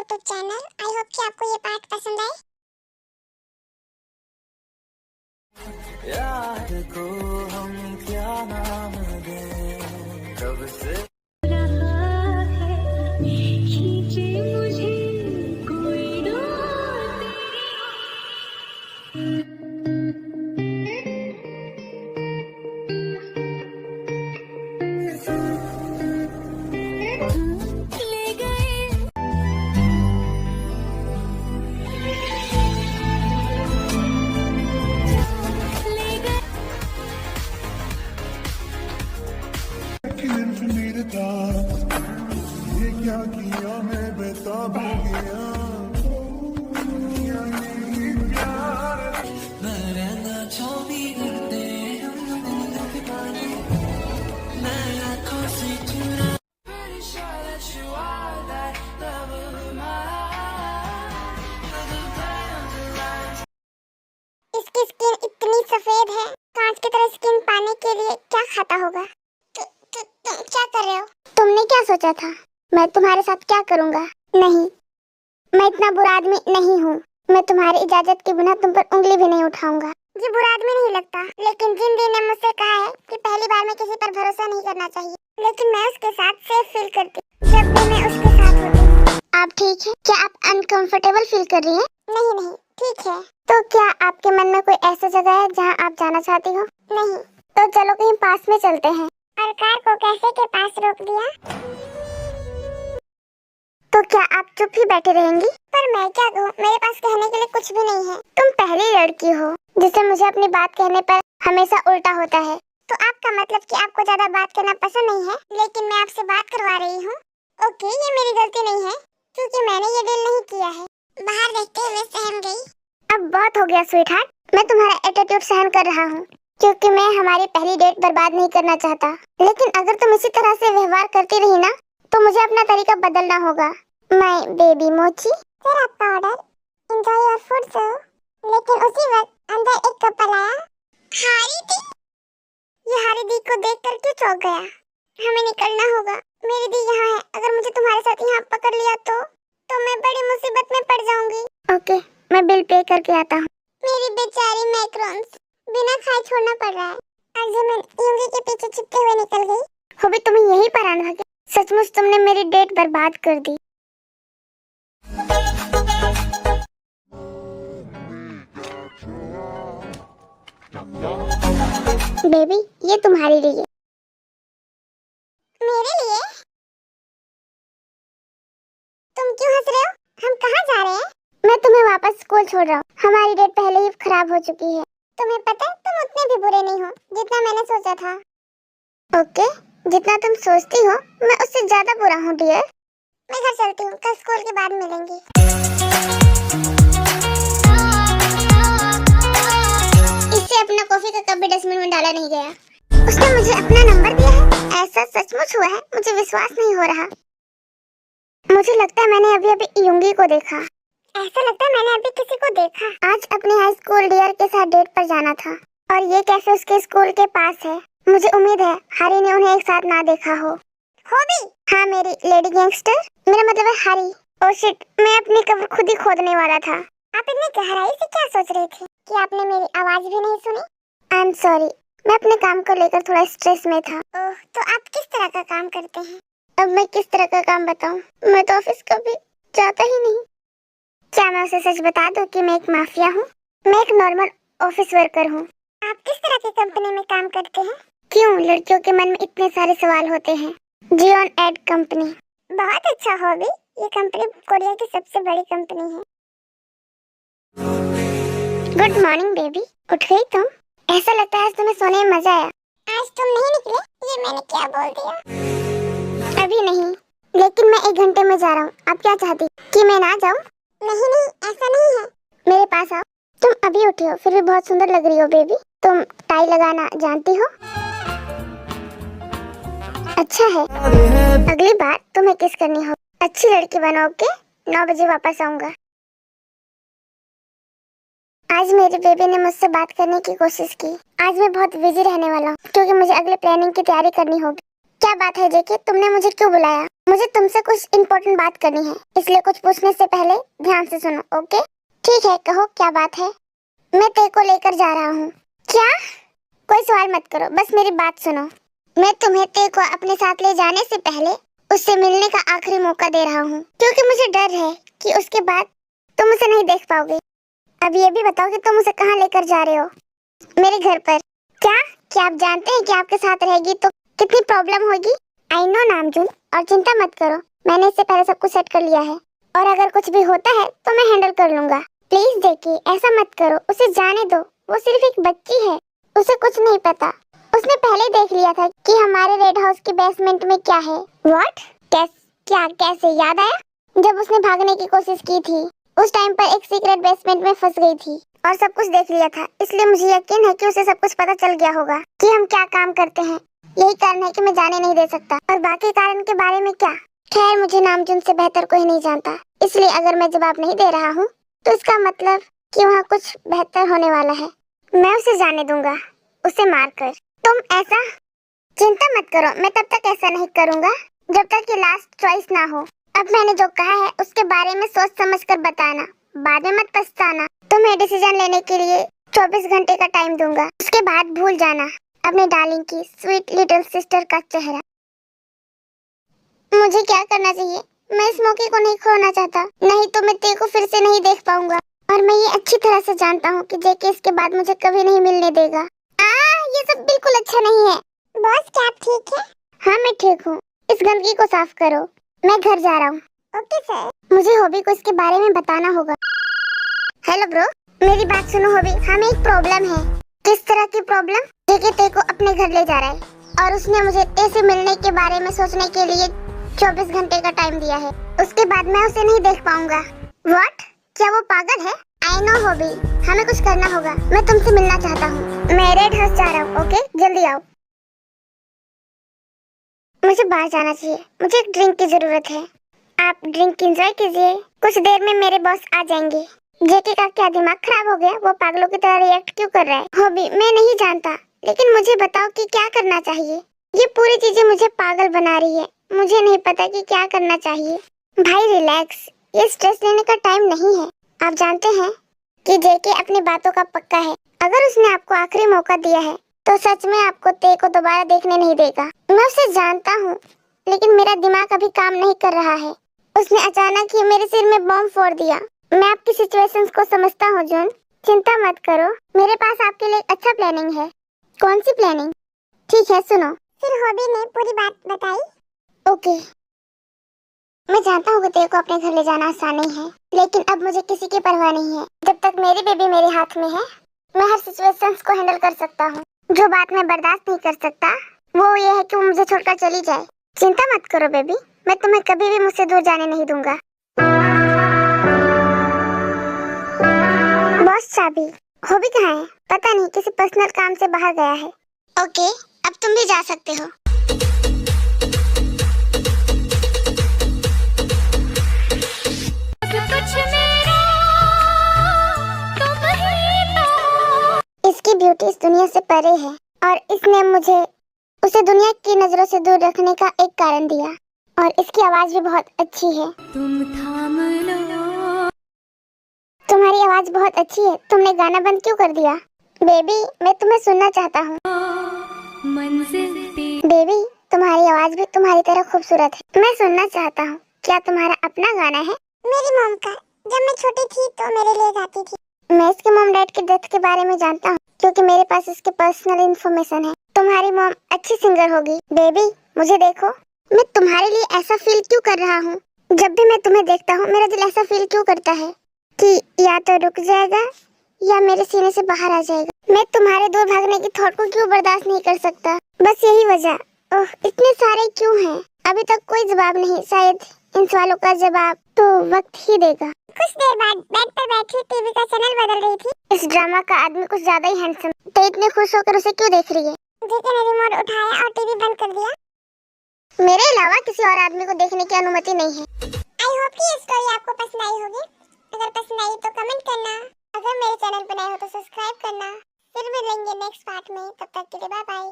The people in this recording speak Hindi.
YouTube channel. आई होप कि आपको ये पार्ट पसंद आए। याद को हम क्या नाम दें, कब से खींचे मुझे कोई डोर ले गए ले गए मेरे साथ ये क्या किया, मैं बेताब हो गया। ये प्यार रहना छावी करते हम पानी, मैं आँखों से चुरा Pretty sure that you are that love of mine. The boundaries इसकी स्किन इतनी सफेद है, कांच की तरह स्किन पाने के लिए क्या खाता होगा? तुम क्या कर रहे हो? तुमने क्या सोचा था? मैं तुम्हारे साथ क्या करूँगा? नहीं, मैं इतना बुरा आदमी नहीं हूँ। मैं तुम्हारी इजाजत के बिना तुम पर उंगली भी नहीं उठाऊंगा। ये बुरा आदमी नहीं लगता, लेकिन जिंदगी ने मुझसे कहा है कि पहली बार में किसी पर भरोसा नहीं करना चाहिए। लेकिन मैं उसके साथ सेफ फील करती हूँ जब भी मैं उसके साथ होती हूँ। आप ठीक है? क्या आप अनकंफर्टेबल फील कर रही हैं? नहीं, ठीक है। तो क्या आपके मन में कोई ऐसी जगह है जहाँ आप जाना चाहती हो? नहीं। तो चलो कहीं पास में चलते हैं। और कार को कैफे के पास रोक दिया। तो क्या आप चुप ही बैठे रहेंगी? पर मैं क्या कहूँ, मेरे पास कहने के लिए कुछ भी नहीं है। तुम पहली लड़की हो जिसे मुझे अपनी बात कहने पर हमेशा उल्टा होता है। तो आपका मतलब कि आपको ज्यादा बात करना पसंद नहीं है, लेकिन मैं आपसे बात करवा रही हूँ। ओके, ये मेरी गलती नहीं है, क्योंकि मैंने ये डील नहीं किया है। बाहर देखते हुए सहम गई। अब बहुत हो गया स्वीटहार्ट, मैं तुम्हारा एटीट्यूड सहन कर रहा हूँ, क्योंकि मैं हमारी पहली डेट बर्बाद नहीं करना चाहता। लेकिन अगर तुम इसी तरह से व्यवहार करती रही ना, तो मुझे अपना तरीका बदलना होगा। माय बेबी मोची, सर आपका order. Enjoy your food sir. लेकिन उसी वक्त अंदर एक कपल आया। हारी दी। ये हारी दी को देखकर क्यों चौंक गया? हमें निकलना होगा। मेरी दी यहाँ है, अगर मुझे तुम्हारे साथ यहाँ पकड़ लिया तो मैं बड़ी मुसीबत में पड़ जाऊंगी। ओके, मैं बिल पे करके आता हूँ। मेरी बेचारी मैक्रोन्स, बिना खाए छोड़ना पड़ रहा है। आज मैं यूंगी के पीछे छिपते हुए निकल गई। हो भी तुम्हें यही पर आना था। सचमुच तुमने मेरी डेट बर्बाद कर दी। बेबी, ये तुम्हारे लिए। मेरे लिए? तुम क्यों हंस रहे हो? हम कहाँ जा रहे हैं? मैं तुम्हें वापस स्कूल छोड़ रहा हूँ। हमारी डेट पहले ही खराब हो चुकी है। तुम्हें पता है, तुम उतने भी बुरे नहीं हो जितना मैंने सोचा था। ओके, जितना तुम सोचती हो मैं उससे ज्यादा बुरा हूँ डियर। मैं घर चलती हूँ, कल स्कूल के बाद मिलेंगे। इससे अपना कॉफी का कप भी डस्टबिन में डाला नहीं गया। उसने मुझे अपना नंबर दिया है? ऐसा सचमुच हुआ है? मुझे विश्वास नहीं हो रहा। मुझे लगता है मैंने अभी यूंगी को देखा। ऐसा लगता है मैंने अभी किसी को देखा। आज अपने हाई स्कूल डियर के साथ डेट पर जाना था, और ये कैफे उसके स्कूल के पास है। मुझे उम्मीद है हारी ने उन्हें एक साथ ना देखा हो भी? हाँ मेरी लेडी गैंगस्टर, मेरा मतलब है हारी। ओह शिट, मैं अपनी कब्र खुद ही खोदने वाला था। आप इतनी गहराई से क्या सोच रहे थे कि आपने मेरी आवाज भी नहीं सुनी? आई एम सॉरी, मैं अपने काम को लेकर थोड़ा स्ट्रेस में था। ओह, तो आप किस तरह का काम करते हैं? अब मैं किस तरह का काम बताऊं? मैं तो ऑफिस कभी जाता ही नहीं। क्या मैं उसे सच बता दूं कि मैं एक माफिया हूँ? मैं एक नॉर्मल ऑफिस वर्कर हूँ। आप किस तरह की कंपनी में काम करते हैं? क्यों, लड़कियों के मन में इतने सारे सवाल होते हैं। जियोन एड कंपनी। बहुत अच्छा हॉबी। ये कंपनी कोरिया की सबसे बड़ी कंपनी है। गुड मॉर्निंग बेबी, उठ गई तुम? ऐसा लगता है आज तुम्हें सोने में मजा आया। आज तुम नहीं निकले? ये मैंने क्या बोल दिया? अभी नहीं, लेकिन मैं 1 घंटे में जा रहा हूँ। आप क्या चाहती कि मैं ना जाऊँ? नहीं, ऐसा नहीं है। मेरे पास आओ। तुम अभी उठी हो, फिर भी बहुत सुंदर लग रही हो बेबी। तुम टाई लगाना जानती हो? अच्छा है, अगली बार तुम्हें किस करनी हो। अच्छी लड़की बनो। ओके, 9 बजे वापस आऊंगा। आज मेरी बेबी ने मुझसे बात करने की कोशिश की। आज मैं बहुत बिजी रहने वाला हूँ, क्योंकि मुझे अगले प्लानिंग की तैयारी करनी होगी। क्या बात है जेके, तुमने मुझे क्यों बुलाया? मुझे तुमसे कुछ इम्पोर्टेंट बात करनी है, इसलिए कुछ पूछने से पहले ध्यान से सुनो, ओके? ठीक है, कहो क्या बात है। मैं तेरे को लेकर जा रहा हूँ। क्या? कोई सवाल मत करो, बस मेरी बात सुनो। मैं तुम्हें तेरे को अपने साथ ले जाने से पहले उससे मिलने का आखिरी मौका दे रहा हूँ, क्योंकि मुझे डर है कि उसके बाद तुम उसे नहीं देख पाओगे। अब ये भी बताओ कि तुम उसे कहाँ लेकर जा रहे हो? मेरे घर पर। क्या आप जानते हैं कि आपके साथ रहेगी तो कितनी प्रॉब्लम होगी? आई नो नामजुन, और चिंता मत करो, मैंने इससे पहले सब कुछ सेट कर लिया है, और अगर कुछ भी होता है तो मैं हैंडल कर लूंगा। प्लीज देखिए, ऐसा मत करो, उसे जाने दो, वो सिर्फ एक बच्ची है, उसे कुछ नहीं पता। उसने पहले देख लिया था कि हमारे रेड हाउस के बेसमेंट में क्या है। व्हाट? कैसे याद आया? जब उसने भागने की कोशिश की थी, उस टाइम पर एक सीक्रेट बेसमेंट में फंस गई थी और सब कुछ देख लिया था, इसलिए मुझे यकीन है कि उसे सब कुछ पता चल गया होगा कि हम क्या काम करते हैं। यही कारण है कि मैं जाने नहीं दे सकता, और बाकी कारण के बारे में क्या? खैर, मुझे नामजुन से बेहतर कोई नहीं जानता, इसलिए अगर मैं जवाब नहीं दे रहा हूँ तो इसका मतलब कि वहाँ कुछ बेहतर होने वाला है। मैं उसे जाने दूंगा, उसे मारकर। तुम ऐसा? चिंता मत करो, मैं तब तक ऐसा नहीं करूँगा जब तक ये लास्ट चॉइस ना हो। अब मैंने जो कहा है उसके बारे में सोच समझ कर बताना, बाद में मत पछताना। तुम्हें डिसीजन लेने के लिए 24 घंटे का टाइम दूंगा, उसके बाद भूल जाना अपने डार्लिंग की स्वीट लिटिल सिस्टर का चेहरा। मुझे क्या करना चाहिए? मैं इस मौके को नहीं खोना चाहता, नहीं तो मैं तेरे को फिर से नहीं देख पाऊंगा, और मैं ये अच्छी तरह से जानता हूँ कि जेके इसके बाद मुझे कभी नहीं मिलने देगा। ये सब बिल्कुल अच्छा नहीं है। बॉस, क्या आप ठीक है? हाँ, मैं ठीक हूँ। इस गंदगी को साफ करो, मैं घर जा रहा हूँ। Okay sir. मुझे हॉबी को इसके बारे में बताना होगा। हेलो ब्रो, मेरी बात सुनो हॉबी, हमें एक प्रॉब्लम है। किस तरह की प्रॉब्लम? जेके तेरे को अपने घर ले जा रहा है, और उसने मुझे तेरे से मिलने के बारे में सोचने के लिए 24 घंटे का टाइम दिया है, उसके बाद मैं उसे नहीं देख पाऊंगा। व्हाट? क्या वो पागल है? आई नो हॉबी, हमें कुछ करना होगा, मैं तुमसे मिलना चाहता हूँ। मैं रेड हाउस जा रहा हूँ, ओके? जल्दी आओ। मुझे बाहर जाना चाहिए, मुझे एक ड्रिंक की जरूरत है। आप ड्रिंक एंजॉय कीजिए, कुछ देर में मेरे बॉस आ जाएंगे। जेके का क्या दिमाग खराब हो गया? वो पागलों की तरह रिएक्ट क्यों कर रहा है? हॉबी, मैं नहीं जानता, लेकिन मुझे बताओ कि क्या करना चाहिए। ये पूरी चीजें मुझे पागल बना रही है, मुझे नहीं पता कि क्या करना चाहिए। भाई रिलैक्स, ये स्ट्रेस लेने का टाइम नहीं है। आप जानते हैं कि जेके अपनी बातों का पक्का है, अगर उसने आपको आखिरी मौका दिया है तो सच में आपको तेरे को दोबारा देखने नहीं देगा। मैं उसे जानता हूँ, लेकिन मेरा दिमाग अभी काम नहीं कर रहा है। उसने अचानक ही मेरे सिर में बॉम्ब फोड़ दिया। मैं आपकी सिचुएशंस को समझता हूँ जॉन, चिंता मत करो, मेरे पास आपके लिए अच्छा प्लानिंग है। कौन सी प्लानिंग? ठीक है, सुनो। फिर हॉबी ने पूरी बात बताई। ओके, मैं जानता हूँ कि तेरे को अपने घर ले जाना आसान नहीं है, लेकिन अब मुझे किसी की परवाह नहीं है। जब तक मेरी बेबी मेरे हाथ में है, मैं हर सिचुएशंस को हैंडल कर सकता हूँ। जो बात मैं बर्दाश्त नहीं कर सकता वो ये है कि वो मुझे छोड़कर चली जाए। चिंता मत करो बेबी, मैं तुम्हें कभी भी मुझसे दूर जाने नहीं दूंगा। बॉस, चाबी। हॉबी कहाँ है? पता नहीं, किसी पर्सनल काम से बाहर गया है। ओके, अब तुम भी जा सकते हो। कुछ मेरा तुम ही तो। इसकी ब्यूटी इस दुनिया से परे है, और इसने मुझे उसे दुनिया की नजरों से दूर रखने का एक कारण दिया, और इसकी आवाज भी बहुत अच्छी है। तुम थाम लो। तुम्हारी आवाज बहुत अच्छी है, तुमने गाना बंद क्यों कर दिया? बेबी, मैं तुम्हें सुनना चाहता हूँ। मंजिल पे बेबी, तुम्हारी आवाज भी तुम्हारी तरह खूबसूरत है, मैं सुनना चाहता हूँ। क्या तुम्हारा अपना गाना है? मेरी मॉम का, जब मैं छोटी थी तो मेरे लिए गाती थी। मैं इसके मॉम डैड की डेथ के बारे में जानता हूँ, क्योंकि मेरे पास इसके पर्सनल इन्फॉर्मेशन है। तुम्हारी मॉम अच्छी सिंगर होगी। बेबी, मुझे देखो, मैं तुम्हारे लिए ऐसा फील क्यों कर रहा हूँ। जब भी मैं तुम्हें देखता हूँ मेरा दिल ऐसा फील क्यों करता है कि या तो रुक जाएगा या मेरे सीने से बाहर आ जाएगा। मैं तुम्हारे दूर भागने की थॉट को क्यों बर्दाश्त नहीं कर सकता, बस यही वजह। ओह, इतने सारे क्यों हैं? अभी तक कोई जवाब नहीं, शायद इन सवालों का जवाब तो वक्त ही देगा। कुछ देर बाद बेड पर बैठी टीवी का चैनल बदल रही थी। इस ड्रामा का आदमी कुछ ज्यादा ही हैंडसम, तो इतने खुश होकर उसे क्यों देख रही है? जेके ने रिमोट उठाया और टीवी बंद कर दिया। मेरे अलावा किसी और आदमी को देखने की अनुमति नहीं है। आई होप कि ये स्टोरी आपको पसंद आई होगी। अगर पसंद आई तो कमेंट करना, अगर मेरे चैनल पर नए हो तो सब्सक्राइब करना। फिर मिलेंगे नेक्स्ट पार्ट में, तब तक के लिए बाय बाय।